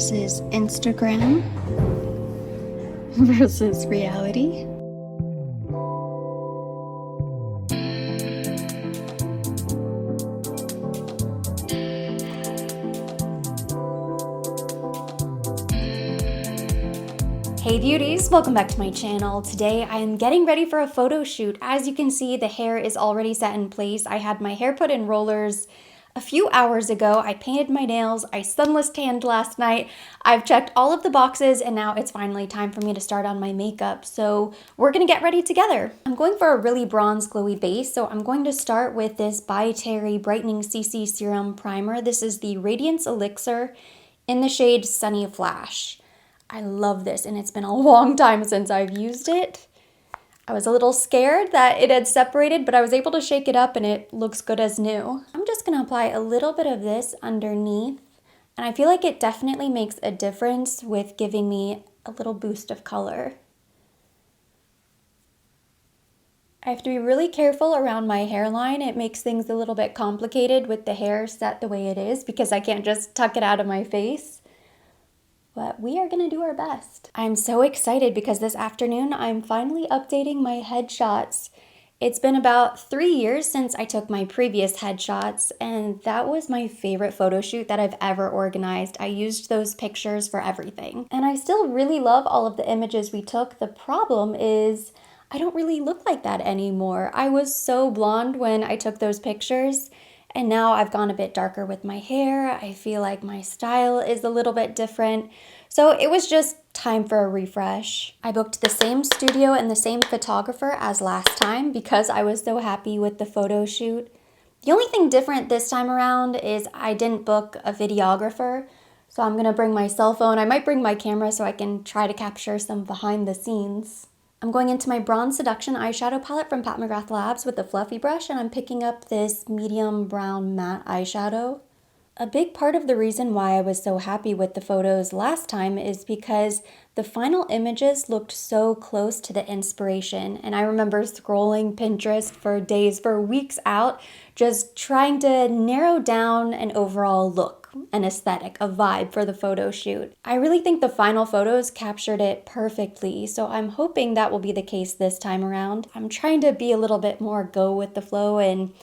This is Instagram versus reality. Hey beauties, welcome back to my channel. Today I am getting ready for a photo shoot. As you can see, the hair is already set in place. I had my hair put in rollers a few hours ago. I painted my nails, I sunless tanned last night. I've checked all of the boxes and now it's finally time for me to start on my makeup. So we're gonna get ready together. I'm going for a really bronze glowy base. So I'm going to start with this by Terry Brightening CC Serum Primer. This is the Radiance Elixir in the shade Sunny Flash. I love this and it's been a long time since I've used it. I was a little scared that it had separated, but I was able to shake it up and it looks good as new. I'm just gonna apply a little bit of this underneath, and I feel like it definitely makes a difference with giving me a little boost of color. I have to be really careful around my hairline. It makes things a little bit complicated with the hair set the way it is because I can't just tuck it out of my face. But we are gonna do our best. I'm so excited because this afternoon I'm finally updating my headshots. It's been about 3 years since I took my previous headshots, and that was my favorite photo shoot that I've ever organized. I used those pictures for everything. And I still really love all of the images we took. The problem is I don't really look like that anymore. I was so blonde when I took those pictures, and now I've gone a bit darker with my hair. I feel like my style is a little bit different. So it was just time for a refresh. I booked the same studio and the same photographer as last time because I was so happy with the photo shoot. The only thing different this time around is I didn't book a videographer. So I'm gonna bring my cell phone. I might bring my camera so I can try to capture some behind the scenes. I'm going into my Bronze Seduction eyeshadow palette from Pat McGrath Labs with the fluffy brush, and I'm picking up this medium brown matte eyeshadow. A big part of the reason why I was so happy with the photos last time is because the final images looked so close to the inspiration, and I remember scrolling Pinterest for days, for weeks out, just trying to narrow down an overall look, an aesthetic, a vibe for the photo shoot. I really think the final photos captured it perfectly, so I'm hoping that will be the case this time around. I'm trying to be a little bit more go with the flow and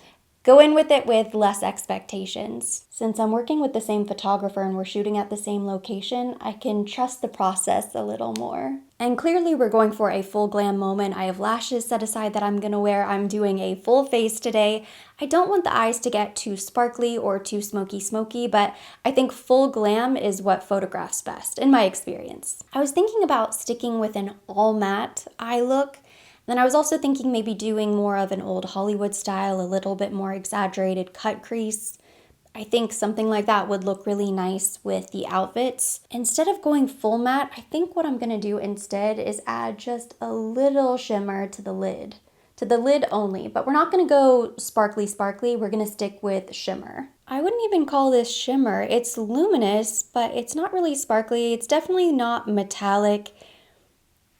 go in with it with less expectations. Since I'm working with the same photographer and we're shooting at the same location, I can trust the process a little more. And clearly we're going for a full glam moment. I have lashes set aside that I'm gonna wear. I'm doing a full face today. I don't want the eyes to get too sparkly or too smoky, but I think full glam is what photographs best, in my experience. I was thinking about sticking with an all matte eye look. Then I was also thinking maybe doing more of an old Hollywood style, a little bit more exaggerated cut crease. I think something like that would look really nice with the outfits. Instead of going full matte, I think what I'm gonna do instead is add just a little shimmer to the lid. To the lid only, but we're not gonna go sparkly, we're gonna stick with shimmer. I wouldn't even call this shimmer. It's luminous, but it's not really sparkly. It's definitely not metallic.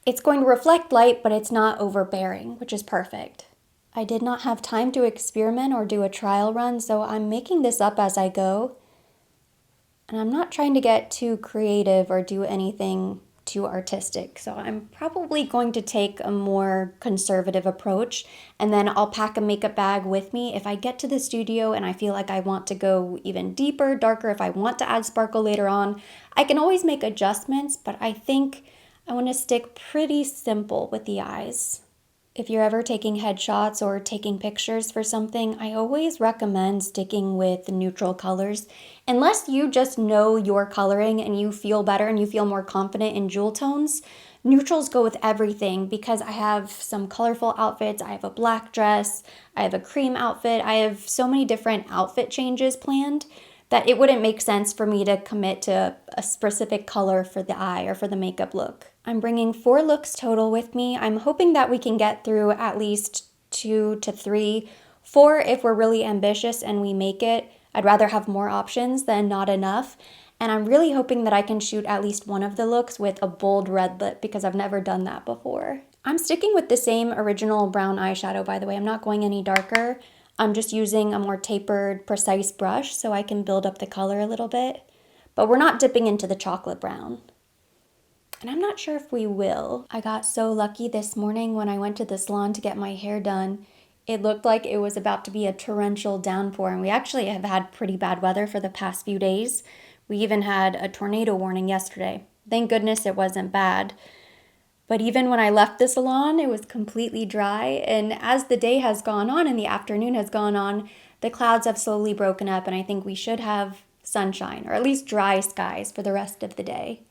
It's going to reflect light, but it's not overbearing, which is perfect. I did not have time to experiment or do a trial run, so I'm making this up as I go. And I'm not trying to get too creative or do anything too artistic, so I'm probably going to take a more conservative approach, and then I'll pack a makeup bag with me. If I get to the studio and I feel like I want to go even deeper, darker, if I want to add sparkle later on, I can always make adjustments, but I think I want to stick pretty simple with the eyes. If you're ever taking headshots or taking pictures for something, I always recommend sticking with neutral colors. Unless you just know your coloring and you feel better and you feel more confident in jewel tones, neutrals go with everything because I have some colorful outfits. I have a black dress, I have a cream outfit, I have so many different outfit changes planned that it wouldn't make sense for me to commit to a specific color for the eye or for the makeup look. I'm bringing 4 looks total with me. I'm hoping that we can get through at least 2 to 3, 4 if we're really ambitious and we make it. I'd rather have more options than not enough. And I'm really hoping that I can shoot at least one of the looks with a bold red lip because I've never done that before. I'm sticking with the same original brown eyeshadow, by the way. I'm not going any darker. I'm just using a more tapered, precise brush so I can build up the color a little bit. but we're not dipping into the chocolate brown. And I'm not sure if we will. I got so lucky this morning when I went to the salon to get my hair done. It looked like it was about to be a torrential downpour, and we actually have had pretty bad weather for the past few days. We even had a tornado warning yesterday. Thank goodness it wasn't bad. But even when I left the salon, it was completely dry, and as the day has gone on and the afternoon has gone on, the clouds have slowly broken up, and I think we should have sunshine, or at least dry skies for the rest of the day.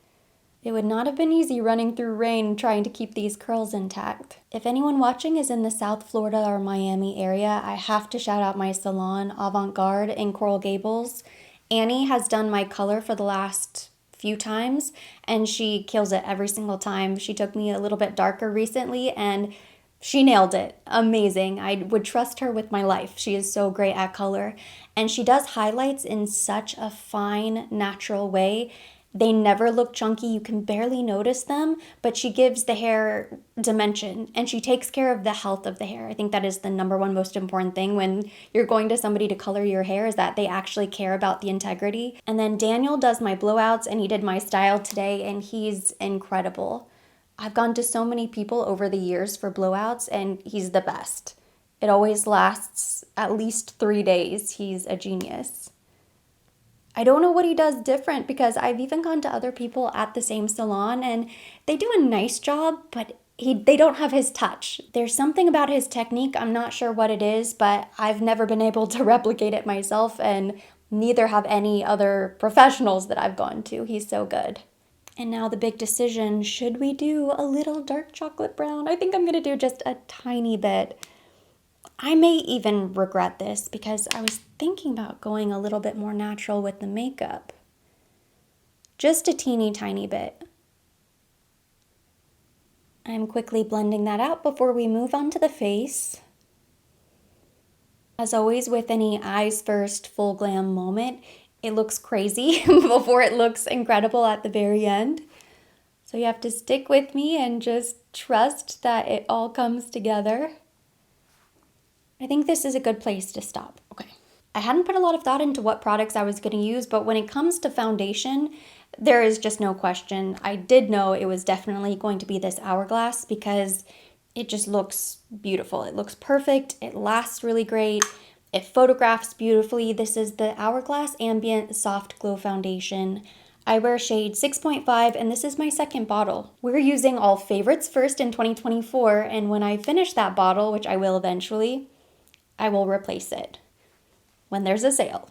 It would not have been easy running through rain trying to keep these curls intact. If anyone watching is in the South Florida or Miami area, I have to shout out my salon, Avant Garde in Coral Gables. Annie has done my color for the last few times, and she kills it every single time. She took me a little bit darker recently, and she nailed it. Amazing. I would trust her with my life. She is so great at color, and she does highlights in such a fine, natural way. They never look chunky. You can barely notice them, but she gives the hair dimension, and she takes care of the health of the hair. I think that is the number one most important thing when you're going to somebody to color your hair, is that they actually care about the integrity. And then Daniel does my blowouts, and he did my style today, and he's incredible. I've gone to so many people over the years for blowouts, and he's the best. It always lasts at least 3 days. He's a genius. I don't know what he does different, because I've even gone to other people at the same salon and they do a nice job, but they don't have his touch. There's something about his technique, I'm not sure what it is, but I've never been able to replicate it myself, and neither have any other professionals that I've gone to. He's so good. And now the big decision, should we do a little dark chocolate brown? I think I'm gonna do just a tiny bit. I may even regret this, because I was thinking about going a little bit more natural with the makeup. Just a teeny tiny bit. I'm quickly blending that out before we move on to the face. As always with any eyes first full glam moment, it looks crazy before it looks incredible at the very end. So you have to stick with me and just trust that it all comes together. I think this is a good place to stop. Okay. I hadn't put a lot of thought into what products I was going to use, but when it comes to foundation, there is just no question. I did know it was definitely going to be this Hourglass, because it just looks beautiful. It looks perfect. It lasts really great. It photographs beautifully. This is the Hourglass Ambient Soft Glow Foundation. I wear shade 6.5, and this is my second bottle. We're using all favorites first in 2024, and when I finish that bottle, which I will eventually, I will replace it when there's a sale.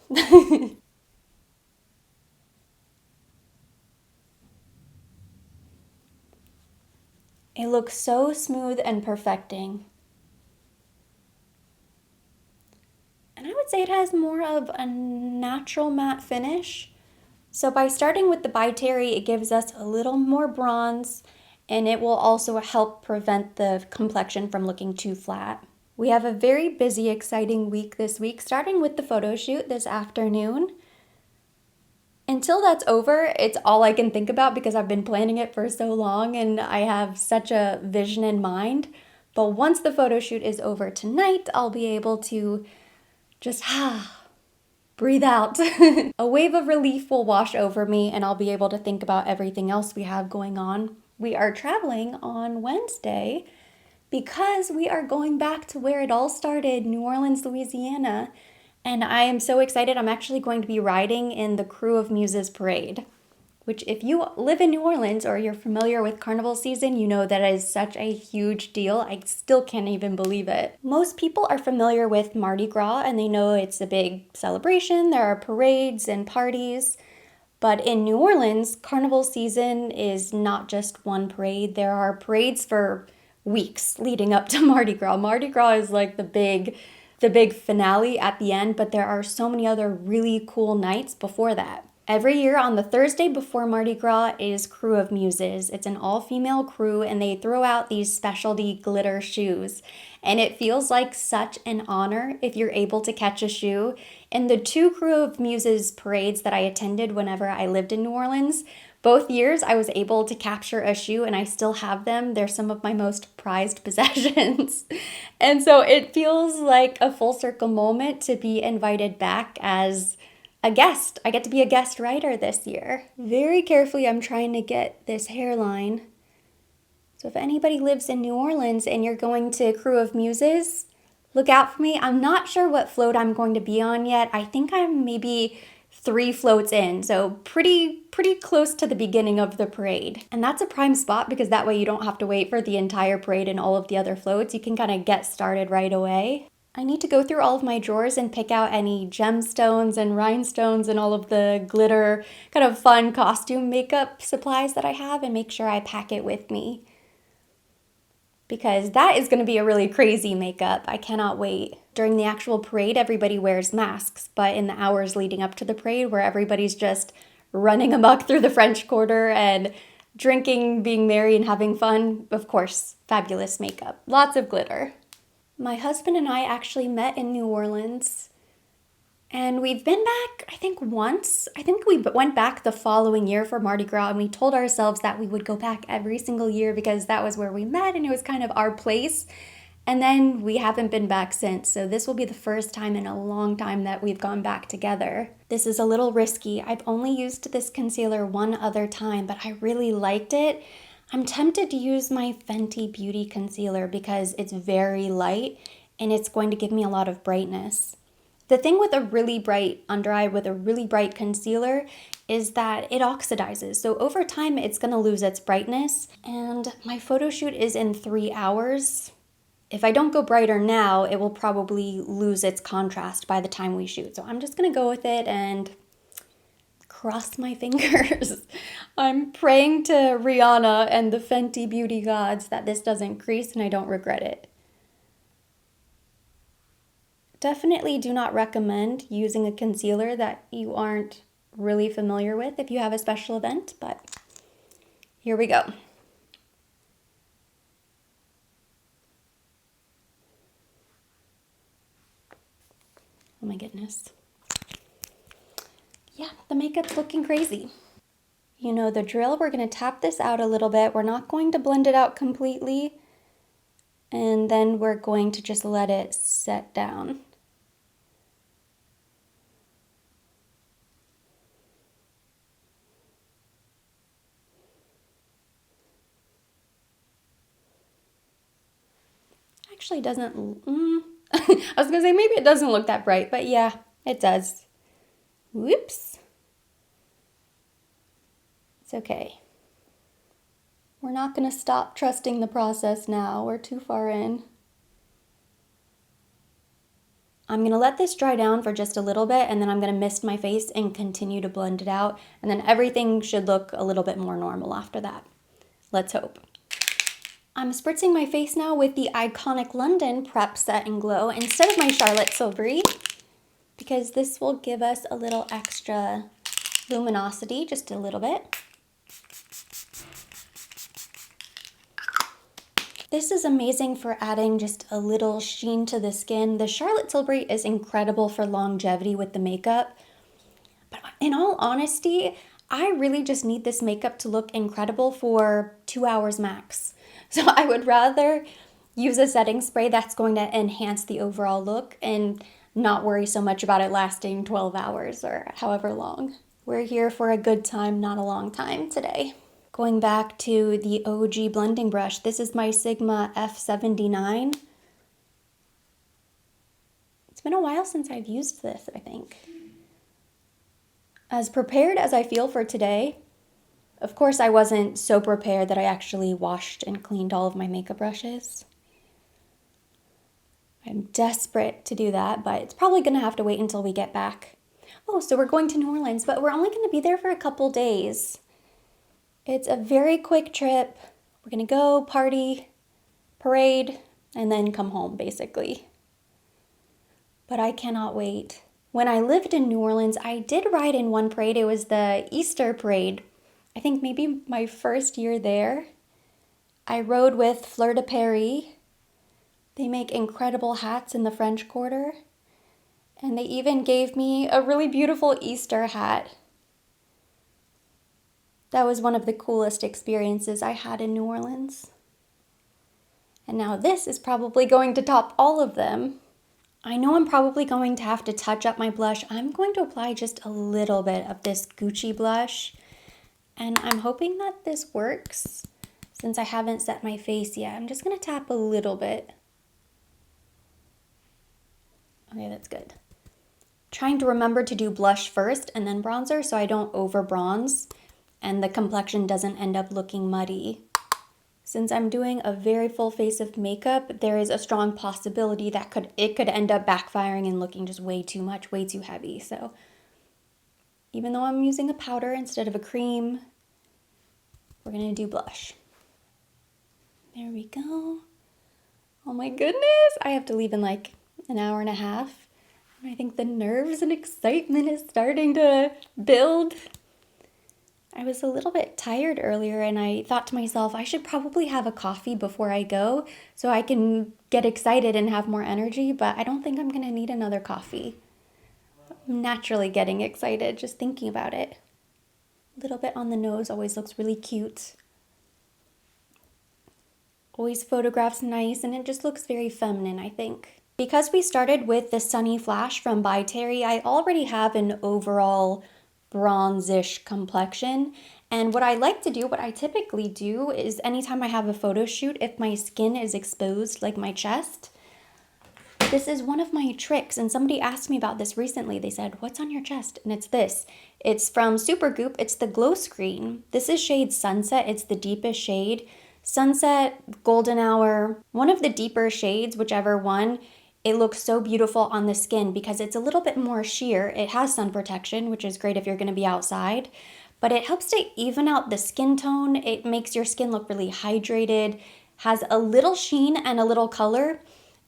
It looks so smooth and perfecting. And I would say it has more of a natural matte finish. So by starting with the By Terry, it gives us a little more bronze, and it will also help prevent the complexion from looking too flat. We have a very busy, exciting week this week, starting with the photo shoot this afternoon. Until that's over, it's all I can think about, because I've been planning it for so long and I have such a vision in mind. But once the photo shoot is over tonight, I'll be able to just breathe out. A wave of relief will wash over me, and I'll be able to think about everything else we have going on. We are traveling on Wednesday, because we are going back to where it all started, New Orleans, Louisiana. And I am so excited. I'm actually going to be riding in the Crew of Muses parade, which, if you live in New Orleans or you're familiar with carnival season, you know that is such a huge deal. I still can't even believe it. Most people are familiar with Mardi Gras, and they know it's a big celebration. There are parades and parties. But in New Orleans, carnival season is not just one parade. There are parades for weeks leading up to Mardi Gras. Mardi Gras is like the big finale at the end, but there are so many other really cool nights before that. Every year on the Thursday before Mardi Gras is Crew of Muses. It's an all-female crew, and they throw out these specialty glitter shoes. And it feels like such an honor if you're able to catch a shoe. In the 2 Crew of Muses parades that I attended whenever I lived in New Orleans, both years I was able to capture a shoe, and I still have them. They're some of my most prized possessions. And so it feels like a full circle moment to be invited back as a guest. I get to be a guest writer this year. Very carefully, I'm trying to get this hairline. So if anybody lives in New Orleans and you're going to Crew of Muses, look out for me. I'm not sure what float I'm going to be on yet. I think I'm maybe 3 floats in, so pretty close to the beginning of the parade. And that's a prime spot because that way you don't have to wait for the entire parade and all of the other floats. You can kind of get started right away. I need to go through all of my drawers and pick out any gemstones and rhinestones and all of the glitter kind of fun costume makeup supplies that I have and make sure I pack it with me. Because that is going to be a really crazy makeup. I cannot wait. During the actual parade, everybody wears masks, but in the hours leading up to the parade where everybody's just running amok through the French Quarter and drinking, being merry, and having fun, of course, fabulous makeup. Lots of glitter. My husband and I actually met in New Orleans, and we've been back, I think, once. I think we went back the following year for Mardi Gras, and we told ourselves that we would go back every single year because that was where we met and it was kind of our place. And then we haven't been back since, so this will be the first time in a long time that we've gone back together. This is a little risky. I've only used this concealer one other time, but I really liked it. I'm tempted to use my Fenty Beauty concealer because it's very light and it's going to give me a lot of brightness. The thing with a really bright under eye with a really bright concealer is that it oxidizes. So over time, it's gonna lose its brightness. And my photo shoot is in 3 hours. If I don't go brighter now, it will probably lose its contrast by the time we shoot. So I'm just gonna go with it and cross my fingers. I'm praying to Rihanna and the Fenty Beauty gods that this doesn't crease and I don't regret it. Definitely do not recommend using a concealer that you aren't really familiar with if you have a special event, but here we go. Oh my goodness. Yeah, the makeup's looking crazy. You know the drill, we're gonna tap this out a little bit. We're not going to blend it out completely, and then we're going to just let it set down. Actually doesn't, I was gonna say maybe it doesn't look that bright, but yeah, it does. Whoops. It's okay. We're not gonna stop trusting the process now. We're too far in. I'm gonna let this dry down for just a little bit and then I'm gonna mist my face and continue to blend it out. And then everything should look a little bit more normal after that. Let's hope. I'm spritzing my face now with the iconic London Prep Set and Glow instead of my Charlotte Tilbury, because this will give us a little extra luminosity, just a little bit. This is amazing for adding just a little sheen to the skin. The Charlotte Tilbury is incredible for longevity with the makeup, but in all honesty, I really just need this makeup to look incredible for 2 hours max. So I would rather use a setting spray that's going to enhance the overall look and not worry so much about it lasting 12 hours or however long. We're here for a good time, not a long time today. Going back to the OG blending brush, this is my Sigma F79. It's been a while since I've used this, I think. As prepared as I feel for today, of course I wasn't so prepared that I actually washed and cleaned all of my makeup brushes. I'm desperate to do that, but it's probably gonna have to wait until we get back. Oh, so we're going to New Orleans, but we're only gonna be there for a couple days. It's a very quick trip. We're gonna go party, parade, and then come home, basically. But I cannot wait. When I lived in New Orleans, I did ride in one parade. It was the Easter parade. I think maybe my first year there. I rode with Fleur de Paris. They make incredible hats in the French Quarter. And they even gave me a really beautiful Easter hat. That was one of the coolest experiences I had in New Orleans. And now this is probably going to top all of them. I know I'm probably going to have to touch up my blush. I'm going to apply just a little bit of this Gucci blush, and I'm hoping that this works since I haven't set my face yet. I'm just gonna tap a little bit. Okay, that's good. Trying to remember to do blush first and then bronzer so I don't over bronze and the complexion doesn't end up looking muddy. Since I'm doing a very full face of makeup, there is a strong possibility that it could end up backfiring and looking just way too much, way too heavy. So even though I'm using a powder instead of a cream, we're gonna do blush. There we go. Oh my goodness, I have to leave in like an hour and a half. I think the nerves and excitement is starting to build. I was a little bit tired earlier and I thought to myself, I should probably have a coffee before I go so I can get excited and have more energy, but I don't think I'm gonna need another coffee. I'm naturally getting excited just thinking about it. A little bit on the nose always looks really cute. Always photographs nice and it just looks very feminine, I think. Because we started with the Sunny Flash from By Terry, I already have an overall bronzish complexion. And what I like to do, what I typically do is anytime I have a photo shoot, if my skin is exposed, like my chest, this is one of my tricks. And somebody asked me about this recently. They said, what's on your chest? And it's this. It's from Supergoop. It's the Glow Screen. This is shade Sunset. It's the deepest shade. Sunset, Golden Hour, one of the deeper shades, whichever one. It looks so beautiful on the skin because it's a little bit more sheer. It has sun protection, which is great if you're going to be outside, but it helps to even out the skin tone. It makes your skin look really hydrated, has a little sheen and a little color.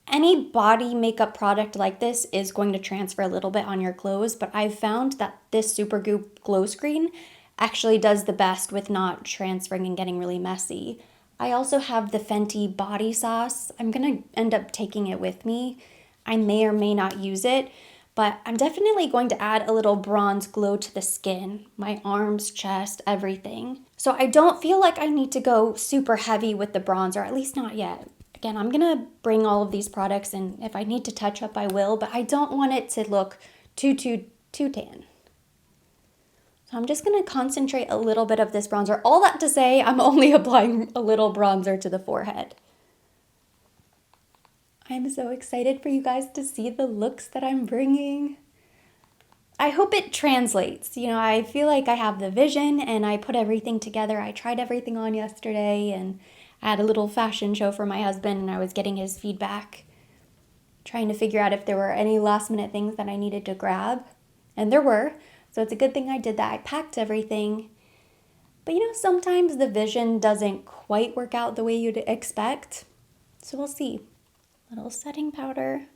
Any body makeup product like this is going to transfer a little bit on your clothes, but I've found that this Supergoop Glow Screen actually does the best with not transferring and getting really messy. I also have the Fenty body sauce. I'm gonna end up taking it with me. I may or may not use it, but I'm definitely going to add a little bronze glow to the skin, my arms, chest, everything. So I don't feel like I need to go super heavy with the bronzer, at least not yet. Again, I'm gonna bring all of these products and if I need to touch up, I will, but I don't want it to look too tan. So I'm just gonna concentrate a little bit of this bronzer. All that to say, I'm only applying a little bronzer to the forehead. I'm so excited for you guys to see the looks that I'm bringing. I hope it translates. You know, I feel like I have the vision and I put everything together. I tried everything on yesterday and I had a little fashion show for my husband and I was getting his feedback, trying to figure out if there were any last minute things that I needed to grab. And there were. So it's a good thing I did that. I packed everything. But you know, sometimes the vision doesn't quite work out the way you'd expect. So we'll see. Little setting powder.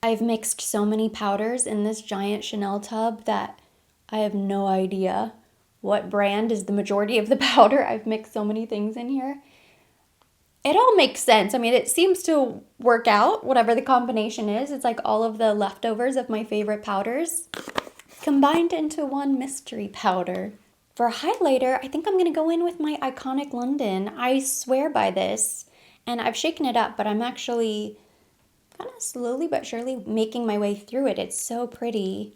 I've mixed so many powders in this giant Chanel tub that I have no idea what brand is the majority of the powder. I've mixed so many things in here. It all makes sense. I mean, it seems to work out, whatever the combination is. It's like all of the leftovers of my favorite powders combined into one mystery powder. For a highlighter, I think I'm going to go in with my Iconic London. I swear by this, and I've shaken it up, but I'm actually kind of slowly but surely making my way through it. It's so pretty.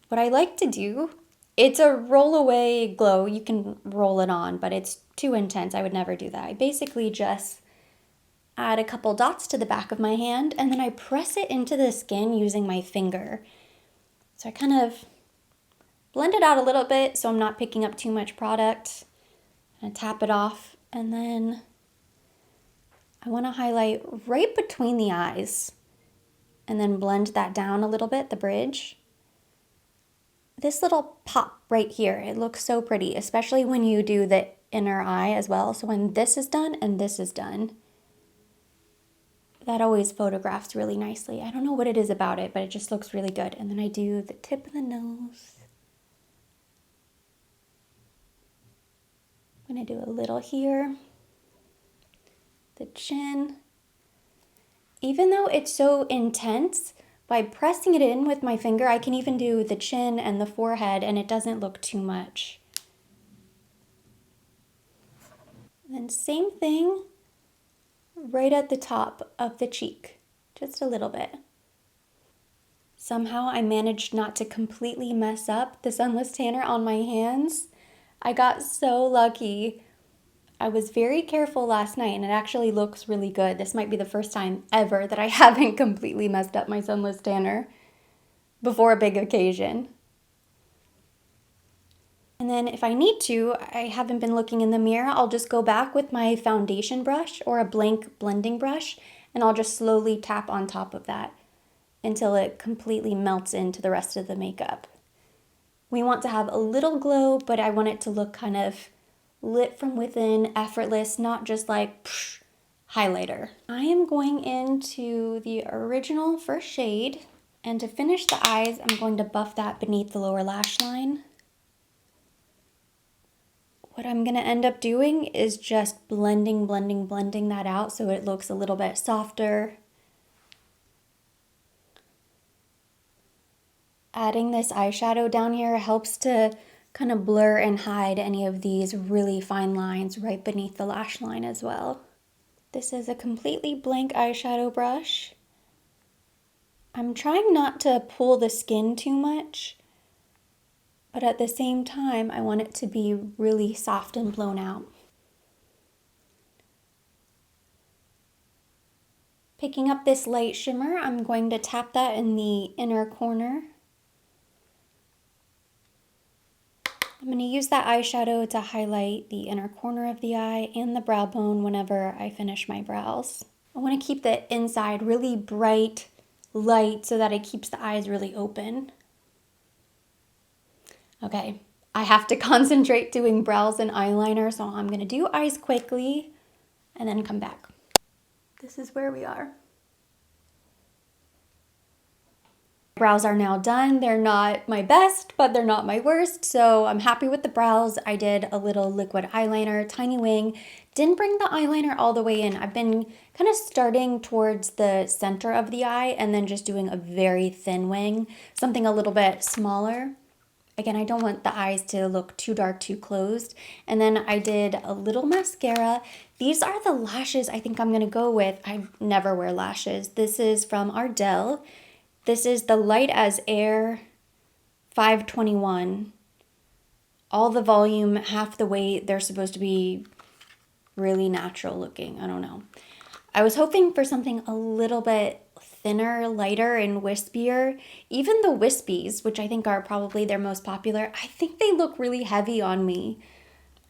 What I like to do, it's a roll away glow. You can roll it on, but it's too intense. I would never do that. I basically just add a couple dots to the back of my hand, and then I press it into the skin using my finger. So I kind of blend it out a little bit so I'm not picking up too much product. And tap it off, and then I want to highlight right between the eyes and then blend that down a little bit, the bridge. This little pop right here, it looks so pretty, especially when you do the inner eye as well. So when this is done and this is done, that always photographs really nicely. I don't know what it is about it, but it just looks really good. And then I do the tip of the nose. I'm gonna do a little here. The chin. Even though it's so intense, by pressing it in with my finger, I can even do the chin and the forehead and it doesn't look too much. And same thing right at the top of the cheek, just a little bit. Somehow I managed not to completely mess up the sunless tanner on my hands. I got so lucky. I was very careful last night and it actually looks really good. This might be the first time ever that I haven't completely messed up my sunless tanner before a big occasion. And then if I need to, I haven't been looking in the mirror, I'll just go back with my foundation brush or a blank blending brush and I'll just slowly tap on top of that until it completely melts into the rest of the makeup. We want to have a little glow, but I want it to look kind of lit from within, effortless, not just like psh, highlighter. I am going into the original first shade, and to finish the eyes, I'm going to buff that beneath the lower lash line. What I'm gonna end up doing is just blending that out so it looks a little bit softer. Adding this eyeshadow down here helps to kind of blur and hide any of these really fine lines right beneath the lash line as well. This is a completely blank eyeshadow brush. I'm trying not to pull the skin too much, but at the same time, I want it to be really soft and blown out. Picking up this light shimmer, I'm going to tap that in the inner corner. I'm going to use that eyeshadow to highlight the inner corner of the eye and the brow bone whenever I finish my brows. I want to keep the inside really bright, light, so that it keeps the eyes really open. Okay, I have to concentrate doing brows and eyeliner, so I'm going to do eyes quickly and then come back. This is where we are. Brows are now done. They're not my best, but they're not my worst, so I'm happy with the brows. I did a little liquid eyeliner, tiny wing. Didn't bring the eyeliner all the way in. I've been kind of starting towards the center of the eye and then just doing a very thin wing, something a little bit smaller. Again, I don't want the eyes to look too dark, too closed. And then I did a little mascara. These are the lashes I think I'm gonna go with. I never wear lashes. This is from Ardell. This is the Light as Air 521. All the volume, half the weight. They're supposed to be really natural looking. I don't know. I was hoping for something a little bit thinner, lighter, and wispier. Even the wispies, which I think are probably their most popular, I think they look really heavy on me.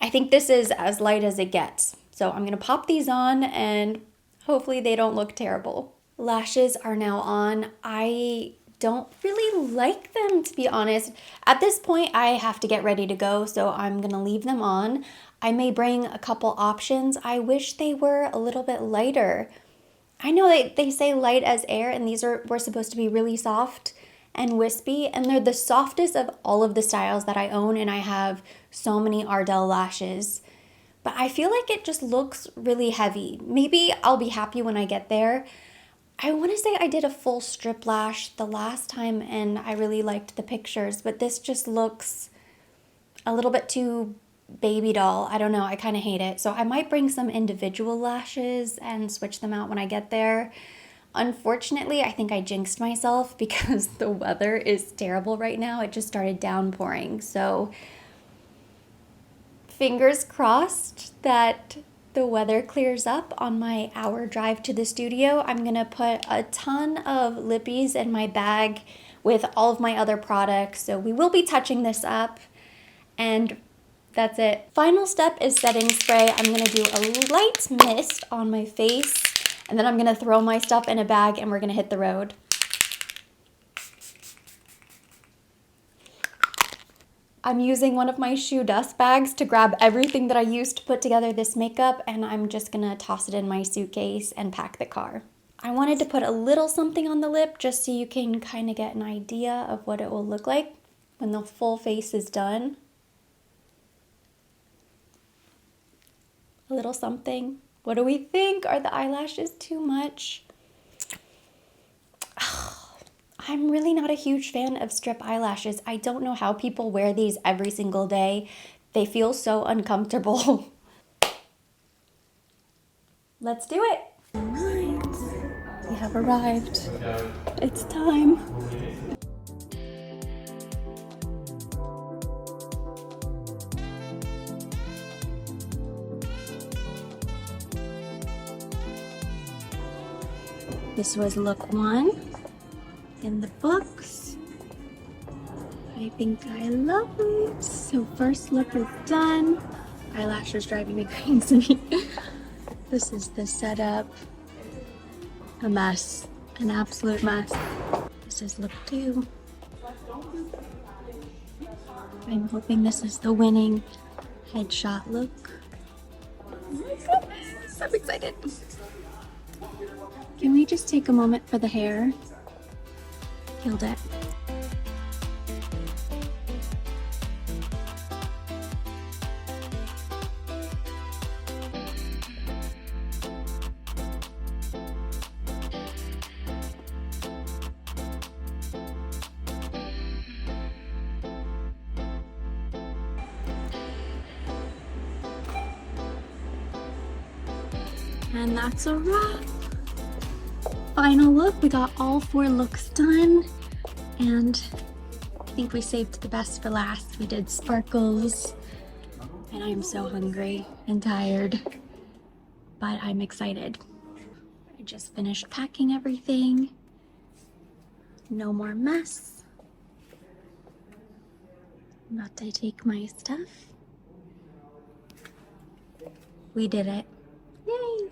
I think this is as light as it gets. So I'm gonna pop these on and hopefully they don't look terrible. Lashes are now on. I don't really like them, to be honest. At this point, I have to get ready to go, so I'm gonna leave them on. I may bring a couple options. I wish they were a little bit lighter. I know they say light as air, and these were supposed to be really soft and wispy, and they're the softest of all of the styles that I own, and I have so many Ardell lashes. But I feel like it just looks really heavy. Maybe I'll be happy when I get there. I want to say I did a full strip lash the last time and I really liked the pictures, but this just looks a little bit too baby doll. I don't know, I kind of hate it. So I might bring some individual lashes and switch them out when I get there. Unfortunately, I think I jinxed myself because the weather is terrible right now. It just started downpouring. So fingers crossed that the weather clears up on my hour drive to the studio. I'm gonna put a ton of lippies in my bag with all of my other products. So we will be touching this up and that's it. Final step is setting spray. I'm gonna do a light mist on my face and then I'm gonna throw my stuff in a bag and we're gonna hit the road. I'm using one of my shoe dust bags to grab everything that I used to put together this makeup, and I'm just gonna toss it in my suitcase and pack the car. I wanted to put a little something on the lip just so you can kind of get an idea of what it will look like when the full face is done. A little something. What do we think? Are the eyelashes too much? I'm really not a huge fan of strip eyelashes. I don't know how people wear these every single day. They feel so uncomfortable. Let's do it. have arrived. It's time. This was look 1 in the books. I think I love it. So first look is done. Eyelashes driving me crazy. This is the setup. A mess. An absolute mess. This is look 2. I'm hoping this is the winning headshot look. Oh my goodness, I'm excited. Can we just take a moment for the hair? Killed it. And that's a wrap. Final look, we got all 4 looks done, and I think we saved the best for last. We did sparkles, and I'm so hungry and tired, but I'm excited. I just finished packing everything. No more mess. I'm about to take my stuff. We did it. Yay!